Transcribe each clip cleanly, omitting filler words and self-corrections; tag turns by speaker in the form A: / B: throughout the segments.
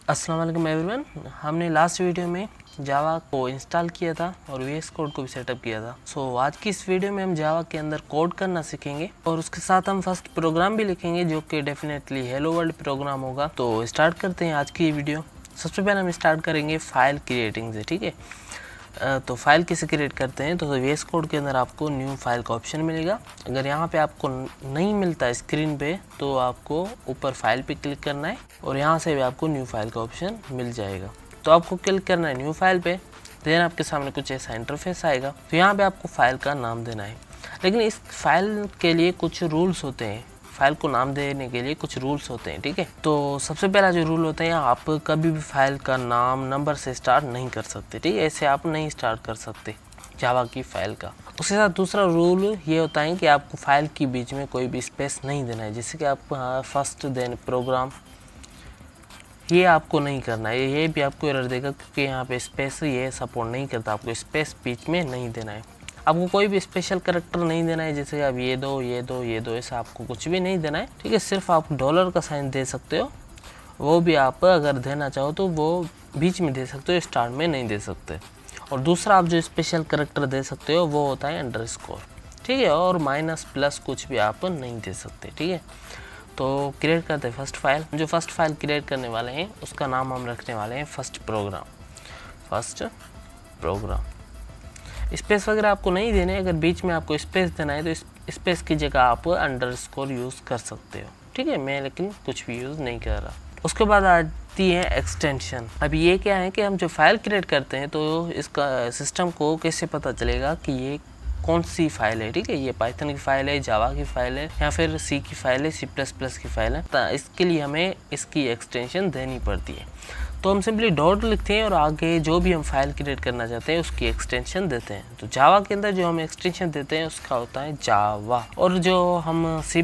A: अस्सलाम वालेकुम एवरीवन। हमने लास्ट वीडियो में जावा को इंस्टॉल किया था और वीएस कोड को भी सेटअप किया था। आज की इस वीडियो में हम जावा के अंदर कोड करना सीखेंगे और उसके साथ हम फर्स्ट प्रोग्राम भी लिखेंगे जो कि डेफिनेटली हेलो वर्ल्ड प्रोग्राम होगा। तो स्टार्ट करते हैं आज की वीडियो। सबसे पहले हम स्टार्ट करेंगे फाइल क्रिएटिंग से, ठीक है। तो फाइल कैसे क्रिएट करते हैं, तो वीएस कोड के अंदर आपको न्यू फाइल का ऑप्शन मिलेगा। अगर यहाँ पे आपको नहीं मिलता स्क्रीन पे तो आपको ऊपर फाइल पे क्लिक करना है और यहाँ से भी आपको न्यू फाइल का ऑप्शन मिल जाएगा। तो आपको क्लिक करना है न्यू फाइल पे, देन आपके सामने कुछ ऐसा इंटरफेस आएगा। तो यहाँ पे आपको फाइल का नाम देना है, लेकिन इस फाइल के लिए कुछ रूल्स होते हैं। फाइल को नाम देने के लिए कुछ रूल्स होते हैं, ठीक है। तो सबसे पहला जो रूल होता है, आप कभी भी फाइल का नाम नंबर से स्टार्ट नहीं कर सकते, ठीक है। ऐसे आप नहीं स्टार्ट कर सकते जावा की फाइल का। उसके साथ दूसरा रूल ये होता है कि आपको फाइल के बीच में कोई भी स्पेस नहीं देना है, जैसे कि आप फर्स्ट देन प्रोग्राम, ये आपको नहीं करना है। ये भी आपको एरर देगा क्योंकि यहाँ पे स्पेस ये सपोर्ट नहीं करता। आपको स्पेस बीच में नहीं देना है। आपको कोई भी स्पेशल कैरेक्टर नहीं देना है, जैसे आप ये दो ये दो ये दो, ऐसा आपको कुछ भी नहीं देना है, ठीक है। सिर्फ आप डॉलर का साइन दे सकते हो, वो भी आप अगर देना चाहो तो वो बीच में दे सकते हो, स्टार्ट में नहीं दे सकते। और दूसरा आप जो स्पेशल कैरेक्टर दे सकते हो वो होता है अंडरस्कोर, ठीक है। और माइनस प्लस कुछ भी आप नहीं दे सकते, ठीक है। तो क्रिएट करते हैं फर्स्ट फाइल। जो फर्स्ट फाइल क्रिएट करने वाले हैं उसका नाम हम रखने वाले हैं first program. First program, space वगैरह आपको नहीं देने। अगर बीच में आपको स्पेस देना है तो स्पेस की जगह आप अंडरस्कोर यूज़ कर सकते हो, ठीक है। मैं लेकिन कुछ भी यूज़ नहीं कर रहा। उसके बाद आती है एक्सटेंशन। अभी ये क्या है कि हम जो फाइल क्रिएट करते हैं तो इसका सिस्टम को कैसे पता चलेगा कि ये कौन सी फाइल है, ठीक है। ये पाइथन की फाइल है, जावा की फाइल है या फिर सी की फाइल है, C++ की फाइल है। तो इसके लिए हमें इसकी एक्सटेंशन देनी पड़ती है। तो हम सिंपली डॉट लिखते हैं और आगे जो भी हम फाइल क्रिएट करना चाहते हैं उसकी एक्सटेंशन देते हैं। तो जावा के अंदर जो हम एक्सटेंशन देते हैं उसका होता है जावा, और जो हम C++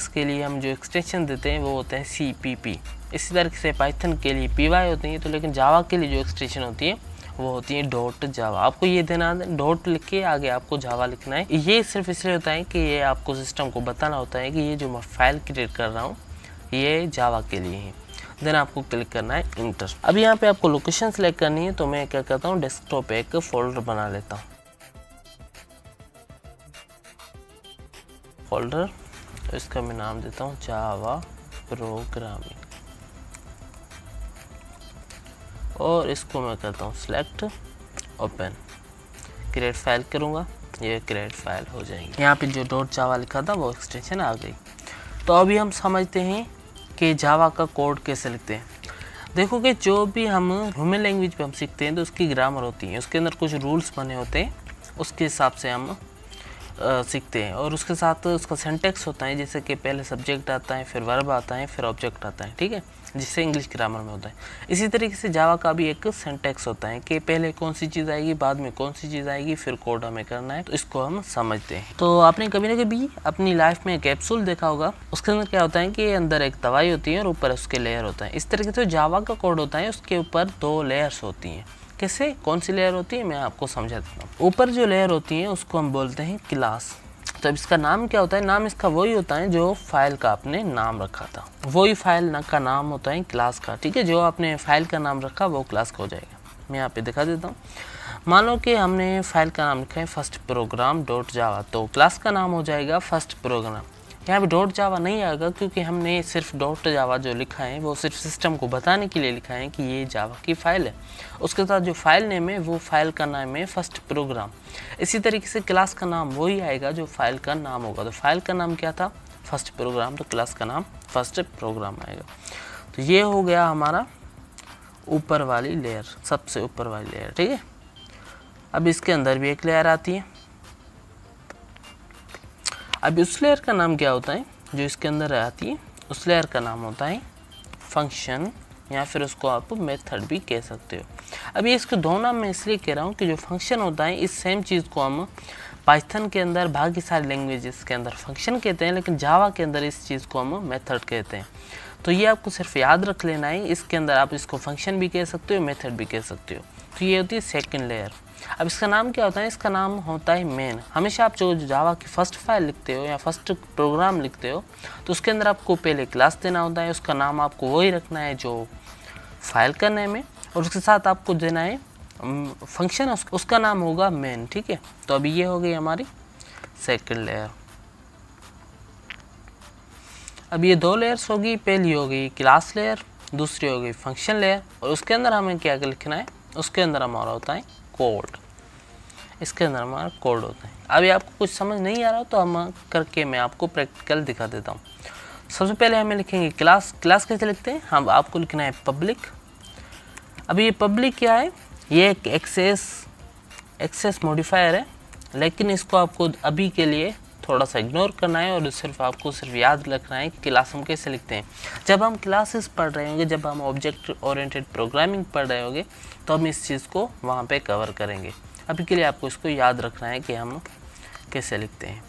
A: के लिए हम जो एक्सटेंशन देते हैं वो होते हैं CPP। इसी तरीके से पाइथन के लिए PY होती है। तो लेकिन जावा के लिए जो एक्सटेंशन होती है वो होती है डॉट जावा। आपको ये देना, डॉट लिख के आगे आपको जावा लिखना है। ये सिर्फ इसलिए होता है कि ये आपको सिस्टम को बताना होता है कि ये जो मैं फाइल क्रिएट कर रहा हूँ ये जावा के लिए है। देन आपको क्लिक करना है इंटर। अब यहाँ पे आपको लोकेशन सेलेक्ट करनी है। तो मैं क्या करता हूँ, डेस्कटॉप पे एक फोल्डर बना लेता हूँ। फोल्डर, इसका मैं नाम देता हूँ जावा प्रोग्रामिंग, और इसको मैं करता हूँ सिलेक्ट, ओपन, क्रिएट फाइल करूँगा, ये क्रिएट फाइल हो जाएंगे। यहाँ पे जो डॉट जावा लिखा था वो एक्सटेंशन आ गई। तो अभी हम समझते हैं कि जावा का कोड कैसे लिखते हैं। देखो कि जो भी हम ह्यूमन लैंग्वेज पे हम सीखते हैं तो उसकी ग्रामर होती है, उसके अंदर कुछ रूल्स बने होते हैं, उसके हिसाब से हम सीखते हैं। और उसके साथ उसका सिंटैक्स होता है, जैसे कि पहले सब्जेक्ट आता है, फिर वर्ब आता है, फिर ऑब्जेक्ट आता है, ठीक है, जिससे इंग्लिश ग्रामर में होता है। इसी तरीके से जावा का भी एक सिंटैक्स होता है कि पहले कौन सी चीज़ आएगी, बाद में कौन सी चीज़ आएगी, फिर कोड हमें करना है। तो इसको हम समझते हैं। तो आपने कभी ना कभी अपनी लाइफ में कैप्सूल देखा होगा। उसके अंदर क्या होता है कि अंदर एक दवाई होती है और ऊपर उसके लेयर होता है। इस तरीके से जावा का कोड होता है, उसके ऊपर 2 लेयर्स होती हैं। कैसे, कौन सी लेयर होती है मैं आपको समझा देता हूँ। ऊपर जो लेयर होती है उसको हम बोलते हैं क्लास। तो अब इसका नाम क्या होता है, नाम इसका वही होता है जो फाइल का आपने नाम रखा था, वही फाइल का नाम होता है क्लास का, ठीक है। जो आपने फाइल का नाम रखा वो क्लास का हो जाएगा। मैं यहाँ पे दिखा देता हूँ। मान लो कि हमने फाइल का नाम लिखा है फर्स्ट प्रोग्राम डॉट जावा, तो क्लास का नाम हो जाएगा फर्स्ट प्रोग्राम। यहाँ पे डॉट जावा नहीं आएगा क्योंकि हमने सिर्फ डॉट जावा जो लिखा है वो सिर्फ सिस्टम को बताने के लिए लिखा है कि ये जावा की फाइल है। उसके साथ जो फाइल नेम है वो फाइल का नाम है फर्स्ट प्रोग्राम। इसी तरीके से क्लास का नाम वही आएगा जो फाइल का नाम होगा। तो फाइल का नाम क्या था, फर्स्ट प्रोग्राम, तो क्लास का नाम फर्स्ट प्रोग्राम आएगा। तो ये हो गया हमारा ऊपर वाली लेयर, सबसे ऊपर वाली लेयर, ठीक है। अब इसके अंदर भी एक लेयर आती है। अब उस लेयर का नाम क्या होता है जो इसके अंदर आती है, उस लेयर का नाम होता है फंक्शन, या फिर उसको आप मेथड भी कह सकते हो। अभी इसके दो नाम मैं इसलिए कह रहा हूँ कि जो फंक्शन होता है इस सेम चीज़ को हम पाइथन के अंदर, बाकी सारी लैंग्वेजेस के अंदर फंक्शन कहते हैं, लेकिन जावा के अंदर इस चीज़ को हम मेथड कहते हैं। तो ये आपको सिर्फ याद रख लेना है। इसके अंदर आप इसको फंक्शन भी कह सकते हो, मेथड भी कह सकते हो। तो ये होती है सेकेंड लेयर। अब इसका नाम क्या होता है, इसका नाम होता है मेन। हमेशा आप जो जावा की फर्स्ट फाइल लिखते हो या फर्स्ट प्रोग्राम लिखते हो तो उसके अंदर आपको पहले क्लास देना होता है, उसका नाम आपको वही रखना है जो फाइल का नेम है और उसके साथ आपको देना है फंक्शन, उसका नाम होगा मेन। ठीक है, तो अभी ये हो गई हमारी सेकंड लेयर। अब ये दो लेयर्स होगी, पहली हो गई क्लास लेयर, दूसरी हो गई फंक्शन लेयर। और उसके अंदर हमें क्या लिखना है, उसके अंदर हमारा होता है कोड, इसके अंदर हमारा कोड होता है। अभी आपको कुछ समझ नहीं आ रहा तो हम करके मैं आपको प्रैक्टिकल दिखा देता हूँ। सबसे पहले हमें लिखेंगे क्लास। क्लास कैसे लिखते हैं, हम आपको लिखना है पब्लिक। अभी ये पब्लिक क्या है, ये एक एक्सेस मॉडिफायर है, लेकिन इसको आपको अभी के लिए थोड़ा सा इग्नोर करना है और आपको सिर्फ याद रखना है कि क्लास हम कैसे लिखते हैं। जब हम क्लासेस पढ़ रहे होंगे, जब हम ऑब्जेक्ट ओरिएंटेड प्रोग्रामिंग पढ़ रहे होंगे, तो हम इस चीज़ को वहाँ पे कवर करेंगे। अभी के लिए आपको इसको याद रखना है कि हम कैसे लिखते हैं,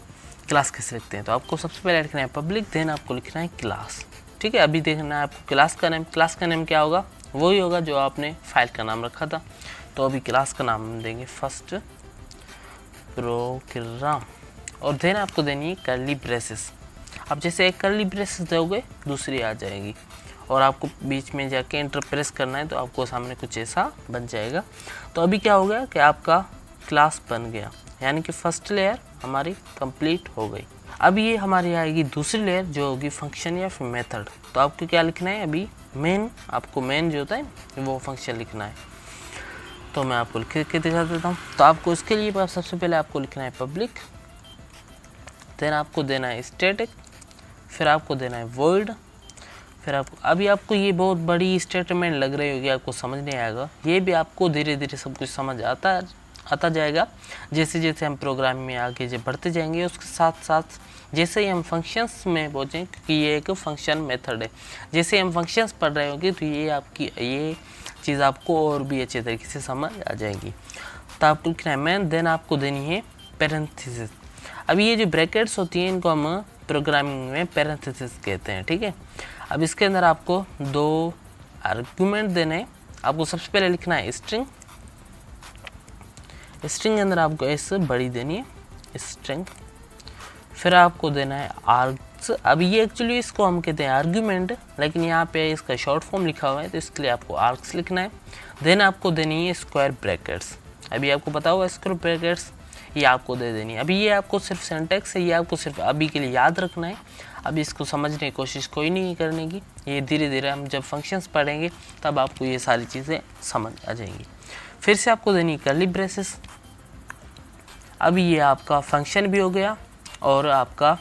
A: क्लास कैसे लिखते हैं। तो आपको सबसे पहले लिखना है पब्लिक, देन आपको लिखना है क्लास। ठीक है, अभी देखना है आपको क्लास का नेम। क्लास का नेम क्या होगा, वही होगा जो आपने फाइल का नाम रखा था। तो अभी क्लास का नाम देंगे फर्स्ट प्रोग्राम, और देन आपको देनी है कर्ली ब्रेसेस। अब जैसे एक कर्ली ब्रेसेस दोगे, दूसरी आ जाएगी और आपको बीच में जाके एंटर प्रेस करना है, तो आपको सामने कुछ ऐसा बन जाएगा। तो अभी क्या हो गया कि आपका क्लास बन गया, यानी कि फर्स्ट लेयर हमारी कंप्लीट हो गई। अब ये हमारी आएगी दूसरी लेयर जो होगी फंक्शन या फिर मेथड। तो आपको क्या लिखना है, अभी मेन, आपको मेन जो होता है वो फंक्शन लिखना है। तो मैं आपको लिख के दिखा देता हूँ। तो आपको इसके लिए सबसे पहले आपको लिखना है पब्लिक, देन आपको देना है स्टैटिक, फिर आपको देना है वॉइड, फिर आपको अभी आपको ये बहुत बड़ी स्टेटमेंट लग रही होगी, आपको समझ नहीं आएगा। ये भी आपको धीरे धीरे सब कुछ समझ आता जाएगा जैसे जैसे हम प्रोग्राम में आगे जब बढ़ते जाएंगे। उसके साथ साथ जैसे ही हम फंक्शंस में पहुँचें, क्योंकि ये एक फंक्शन मेथड है, जैसे हम फंक्शंस पढ़ रहे होंगे तो ये चीज़ आपको और भी अच्छे तरीके से समझ आ जाएगी। तो आपको लिखना है मेन, देन आपको देनी है पैरेंथेसिस। अब ये जो ब्रैकेट्स होती हैं इनको हम प्रोग्रामिंग में पैरेंथेसिस कहते हैं। ठीक है, अब इसके अंदर आपको दो आर्गुमेंट देने हैं। आपको सबसे पहले लिखना है स्ट्रिंग, स्ट्रिंग के अंदर आपको एस बड़ी देनी है स्ट्रिंग, फिर आपको देना है आर्ग्स। अब ये एक्चुअली इसको हम कहते हैं आर्गुमेंट, लेकिन यहाँ पे इसका शॉर्ट फॉर्म लिखा हुआ है तो इसके लिए आपको आर्ग्स लिखना है। देन आपको देनी है स्क्वायर ब्रैकेट्स। अभी आपको पता होगा स्क्वायर ब्रैकेट्स, ये आपको दे देनी है। अभी ये आपको सिर्फ सिंटैक्स है, ये आपको सिर्फ अभी के लिए याद रखना है। अभी इसको समझने की कोशिश कोई नहीं करने की, ये धीरे धीरे हम जब फंक्शंस पढ़ेंगे तब आपको ये सारी चीज़ें समझ आ जाएंगी। फिर से आपको देनी है कर्ली ब्रेसेस। अभी ये आपका फंक्शन भी हो गया और आपका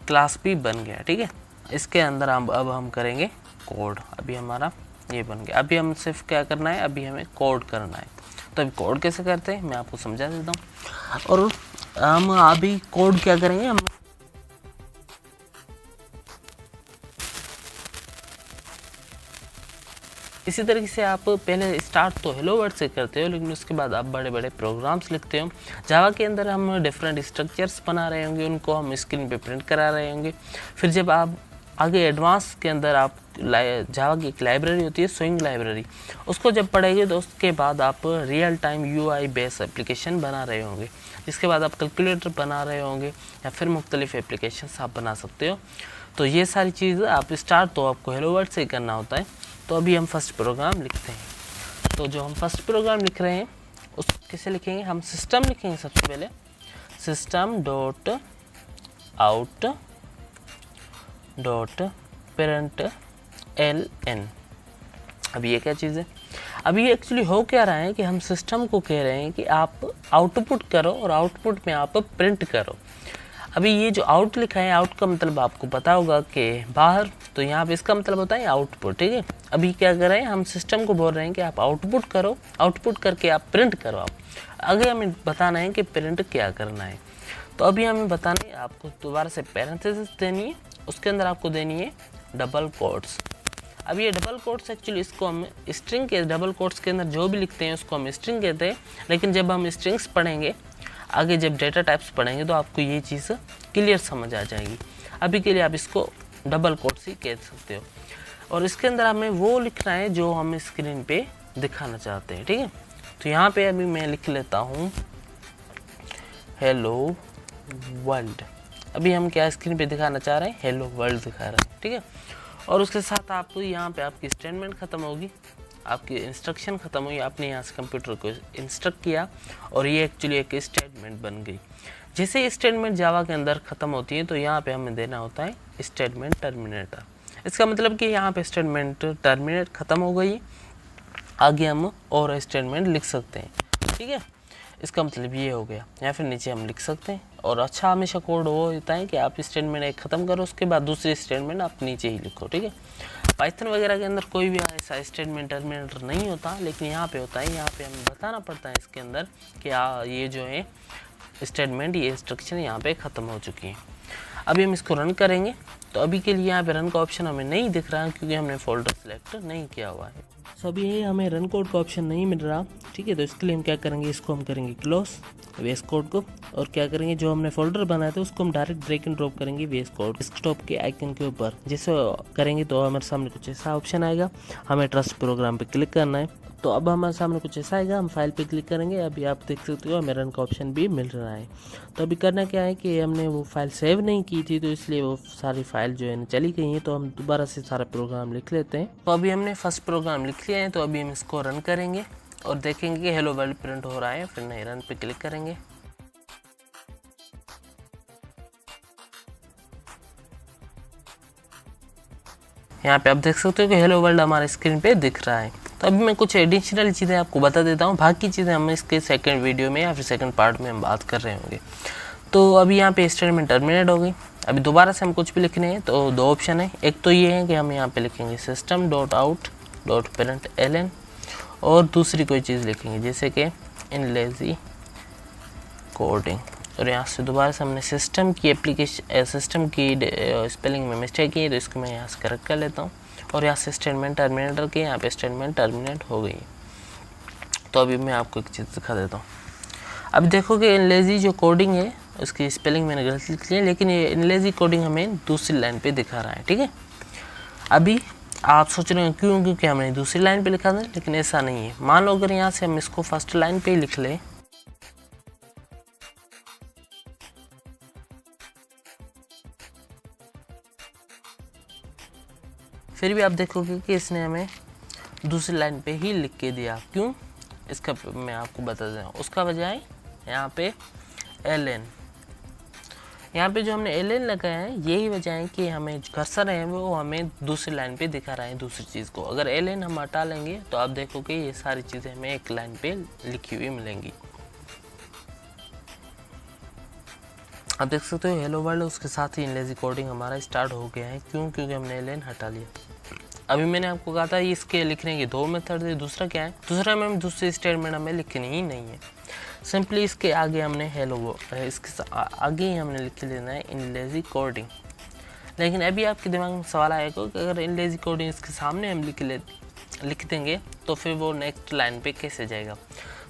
A: क्लास भी बन गया। ठीक है, इसके अंदर अब हम करेंगे कोड। अभी हमारा ये बन गया। अभी हम सिर्फ क्या करना है, अभी हमें कोड करना है। तो अभी कोड कैसे करते हैं मैं आपको समझा देता हूँ। और हम अभी कोड क्या करेंगे, हम इसी तरीके से आप पहले स्टार्ट तो हेलो वर्ड से करते हो, लेकिन उसके बाद आप बड़े बड़े प्रोग्राम्स लिखते हो। जावा के अंदर हम डिफरेंट स्ट्रक्चर्स बना रहे होंगे, उनको हम स्क्रीन पे प्रिंट करा रहे होंगे। फिर जब आप आगे एडवांस के अंदर आप जावा की एक लाइब्रेरी होती है स्विंग लाइब्रेरी, उसको जब पढ़ेंगे तो उसके बाद आप real time UI based application बना रहे होंगे। इसके बाद आप कैलकुलेटर बना रहे होंगे या फिर मुख्तलिफ एप्लीकेशंस आप बना सकते हो। तो ये सारी चीज़ आप स्टार्ट तो आपको हेलो वर्ड से ही करना होता है। तो अभी हम फर्स्ट प्रोग्राम लिखते हैं। तो जो हम फर्स्ट प्रोग्राम लिख रहे हैं उसको कैसे लिखेंगे, हम सिस्टम लिखेंगे सबसे पहले, system dot out dot parent LN। अभी ये क्या चीज़ है, अभी ये एक्चुअली हो क्या रहा है कि हम सिस्टम को कह रहे हैं कि आप आउटपुट करो और आउटपुट में आप प्रिंट करो। अभी ये जो आउट लिखा है, आउट का मतलब आपको पता होगा कि बाहर, तो यहाँ पे इसका मतलब होता है आउटपुट। ठीक है, अभी क्या कर रहे हैं, हम सिस्टम को बोल रहे हैं कि आप आउटपुट करो, आउटपुट करके आप प्रिंट करो। आप आगे हमें बताना है कि प्रिंट क्या करना है। तो अभी हमें बताना है, आपको दोबारा से पैरेंथेसिस देनी है, उसके अंदर आपको देनी है डबल कोट्स। अब ये डबल कोट्स एक्चुअली इसको हम स्ट्रिंग के डबल कोट्स के अंदर जो भी लिखते हैं उसको हम स्ट्रिंग कहते हैं, लेकिन जब हम स्ट्रिंग्स पढ़ेंगे आगे, जब डेटा टाइप्स पढ़ेंगे तो आपको ये चीज़ क्लियर समझ आ जाएगी। अभी के लिए आप इसको डबल कोट्स ही कह सकते हो। और इसके अंदर हमें वो लिखना है जो हम स्क्रीन पे दिखाना चाहते हैं। ठीक है, तो यहाँ पे अभी मैं लिख लेता हूँ हेलो वर्ल्ड। अभी हम क्या स्क्रीन पे दिखाना चाह रहे हैं, हेलो वर्ल्ड दिखा रहे हैं। ठीक है, और उसके साथ आप यहाँ पे आपकी स्टेटमेंट ख़त्म होगी। आपकी इंस्ट्रक्शन ख़त्म हुई, आपने यहाँ से कंप्यूटर को इंस्ट्रक्ट किया और ये एक्चुअली एक स्टेटमेंट बन गई। जैसे स्टेटमेंट जावा के अंदर ख़त्म होती है तो यहाँ पे हमें देना होता है स्टेटमेंट टर्मिनेटर। इसका मतलब कि यहाँ पे स्टेटमेंट टर्मिनेट ख़त्म हो गई, आगे हम और स्टेटमेंट लिख सकते हैं। ठीक है, इसका मतलब ये हो गया। या फिर नीचे हम लिख सकते हैं। और अच्छा हमेशा कोड वो होता है कि आप स्टेटमेंट एक ख़त्म करो, उसके बाद दूसरी स्टेटमेंट आप नीचे ही लिखो। ठीक है, पाइथन वगैरह के अंदर कोई भी ऐसा स्टेटमेंट टर्मिनेटर नहीं होता, लेकिन यहाँ पे होता है। यहाँ पे हमें बताना पड़ता है इसके अंदर कि ये जो है स्टेटमेंट, ये इंस्ट्रक्शन यहाँ पे ख़त्म हो चुकी है। अभी हम इसको रन करेंगे तो अभी के लिए यहाँ पे रन का ऑप्शन हमें नहीं दिख रहा है क्योंकि हमने फोल्डर सेलेक्ट नहीं किया हुआ है। सो अभी ये हमें रन कोड का ऑप्शन नहीं मिल रहा। ठीक है, तो इसके लिए हम क्या करेंगे, इसको हम करेंगे क्लोज VS कोड को, और क्या करेंगे, जो हमने फोल्डर बनाया था उसको हम डायरेक्ट ड्रैग एंड ड्रॉप करेंगे VS कोड डेस्कटॉप के आइकन के ऊपर। जैसे करेंगे तो हमारे सामने कुछ ऐसा ऑप्शन आएगा, हमें ट्रस्ट प्रोग्राम पे क्लिक करना है। तो अब हमारे सामने कुछ ऐसा आएगा, हम फाइल पे क्लिक करेंगे। अभी आप देख सकते हो हमें रन का ऑप्शन भी मिल रहा है। तो अभी करना क्या है कि हमने वो फाइल सेव नहीं की थी, तो इसलिए वो सारी फाइल जो है चली गई है। तो हम दोबारा से सारा प्रोग्राम लिख लेते हैं। तो अभी हमने फर्स्ट प्रोग्राम लिख लिया है, तो अभी हम इसको रन करेंगे और देखेंगे कि हेलो वर्ल्ड प्रिंट हो रहा है। फिर नहीं, रन पे क्लिक करेंगे। यहाँ पे आप देख सकते हो कि हेलो वर्ल्ड हमारे स्क्रीन पे दिख रहा है। तो अभी मैं कुछ एडिशनल चीज़ें आपको बता देता हूँ, बाकी चीज़ें हम इसके सेकंड वीडियो में या फिर सेकंड पार्ट में हम बात कर रहे होंगे। तो अभी यहाँ पे स्टेटमेंट टर्मिनेट हो गई। अभी दोबारा से हम कुछ भी लिखने हैं तो दो ऑप्शन है। एक तो ये है कि हम यहाँ पे लिखेंगे system.out.println, और दूसरी कोई चीज़ लिखेंगे जैसे कि इन लेजी कोडिंग। और यहाँ से दोबारा से हमने सिस्टम की स्पेलिंग में मिस्टेक की है, तो इसको मैं यहाँ से करेक्ट कर लेता हूँ। और यहाँ से स्टेटमेंट टर्मिनेटर के यहाँ पे स्टेटमेंट टर्मिनेट हो गई। तो अभी मैं आपको एक चीज़ दिखा देता हूँ। अब देखो कि इनलेजी जो कोडिंग है उसकी स्पेलिंग मैंने गलत लिख ली है, लेकिन ये इनलेजी कोडिंग हमें दूसरी लाइन पे दिखा रहा है। ठीक है, अभी आप सोच रहे हैं क्यों, क्योंकि हमने दूसरी लाइन पे लिखा था, लेकिन ऐसा नहीं है। मान लो अगर यहाँ से हम इसको फर्स्ट लाइन पे ही लिख लें, फिर भी आप देखोगे कि इसने हमें दूसरी लाइन पे ही लिख के दिया। क्यों, इसका मैं आपको बता देता हूँ। उसका वजह है यहाँ पे ln, यहाँ पे जो हमने ln लगाया है यही वजह है कि हमें कर्सर है वो हमें दूसरी लाइन पे दिखा रहा है दूसरी चीज़ को। अगर ln हम हटा लेंगे तो आप देखोगे ये सारी चीज़ें हमें एक लाइन पे लिखी हुई मिलेंगी। आप देख सकते हो हेलो वर्ल्ड, उसके साथ ही इनलेजी कोडिंग हमारा स्टार्ट हो गया है। क्यों, क्योंकि हमने ln हटा लिया। अभी मैंने आपको कहा था इसके लिखने के दो मेथड है। दूसरा क्या है, दूसरा में हम दूसरी स्टेटमेंट हमें लिखनी ही नहीं है। सिंपली इसके आगे हमने इसके आगे ही हमने लिख लेना है इनलेजी कोडिंग। लेकिन अभी आपके दिमाग में सवाल आएगा कि अगर इनलेजी कोडिंग इसके सामने हम लिख देंगे तो फिर वो नेक्स्ट लाइन पे कैसे जाएगा।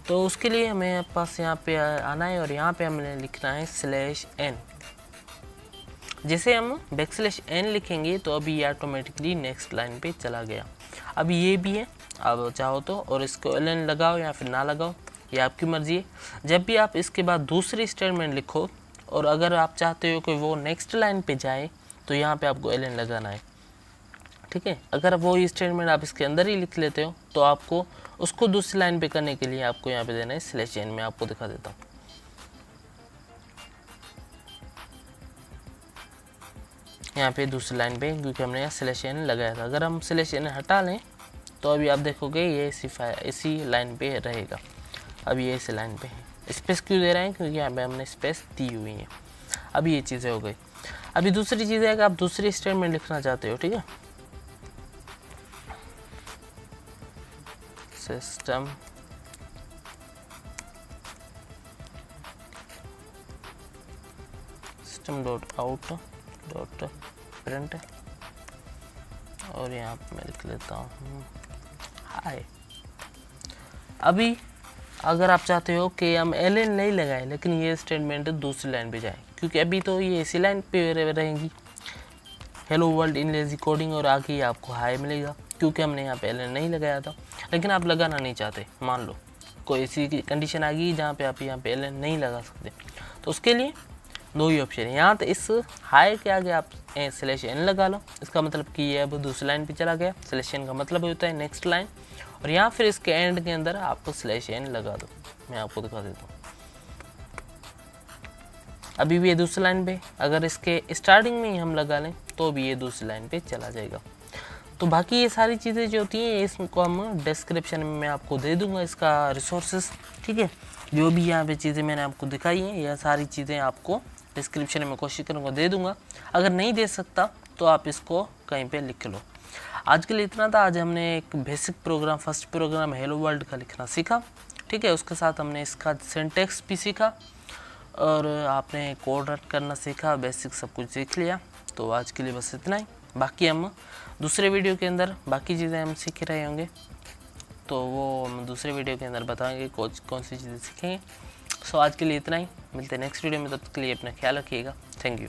A: तो उसके लिए हमें पास यहाँ पे आना है और यहाँ पे हमने लिखना है /n। जैसे हम \n लिखेंगे तो अभी ये ऑटोमेटिकली नेक्स्ट लाइन पे चला गया। अभी ये भी है, अब चाहो तो और इसको ln लगाओ या फिर ना लगाओ, ये आपकी मर्जी है। जब भी आप इसके बाद दूसरी स्टेटमेंट लिखो और अगर आप चाहते हो कि वो नेक्स्ट लाइन पे जाए तो यहाँ पे आपको ln लगाना है। ठीक है, अगर वो स्टेटमेंट आप इसके अंदर ही लिख लेते हो तो आपको उसको दूसरी लाइन पे करने के लिए आपको यहाँ पे देना है /n। मैं आपको दिखा देता हूँ। यहाँ पे दूसरी लाइन पे, क्योंकि हमने यहाँ /n लगाया था। अगर हम /n हटा लें तो अभी आप देखोगे ये इसी लाइन पे रहेगा। अब ये इसी लाइन पे है। स्पेस क्यों दे रहे हैं, क्योंकि यहाँ पे हमने स्पेस दी हुई है। अभी ये चीज़ें हो गई। अभी दूसरी चीज़ है कि आप दूसरी स्टेटमेंट लिखना चाहते हो। ठीक है, सिस्टम .out.print और यहाँ पे मैं लिख लेता हूँ हाय। अभी अगर आप चाहते हो कि हम ln नहीं लगाए लेकिन ये स्टेटमेंट दूसरी लाइन पे जाए, क्योंकि अभी तो ये इसी लाइन पे रहेंगी हेलो वर्ल्ड इनलेजी कोडिंग, और आगे ही आपको हाय मिलेगा क्योंकि हमने यहाँ पे ln नहीं लगाया था। लेकिन आप लगाना नहीं चाहते, मान लो कोई ऐसी कंडीशन आ गई जहाँ पे आप यहाँ पे ln नहीं लगा सकते, तो उसके लिए दो ही ऑप्शन है। यहाँ तो इस हाई के आगे आप /n लगा लो, इसका मतलब कि ये अब दूसरी लाइन पे चला गया। /n का मतलब होता है नेक्स्ट लाइन, और यहाँ फिर इसके एंड के अंदर आपको स्लैश एन लगा दो। मैं आपको दिखा देता हूँ। अभी भी ये दूसरी लाइन पे, अगर इसके स्टार्टिंग में ही हम लगा लें तो भी ये दूसरी लाइन पे चला जाएगा। तो बाकी ये सारी चीज़ें जो होती हैं इसको हम डिस्क्रिप्शन में मैं आपको दे दूंगा, इसका रिसोर्सेस, ठीक है। जो भी यहाँ पे चीज़ें मैंने आपको दिखाई हैं यह सारी चीज़ें आपको डिस्क्रिप्शन में कोशिश करूँगा दे दूंगा। अगर नहीं दे सकता तो आप इसको कहीं पे लिख लो। आज के लिए इतना था। आज हमने एक basic program, first program hello world का लिखना सीखा, ठीक है। उसके साथ हमने इसका सिंटैक्स भी सीखा और आपने कोड रन करना सीखा, बेसिक सब कुछ सीख लिया। तो आज के लिए बस इतना ही। बाकी हम दूसरे वीडियो के अंदर बाकी चीज़ें हम सीख रहे होंगे, तो वो हम दूसरे वीडियो के अंदर बताएंगे कौन सी चीज़ें सीखेंगे। सो आज के लिए इतना ही। मिलते हैं नेक्स्ट वीडियो में, तब तक के लिए अपना ख्याल रखिएगा। Thank you.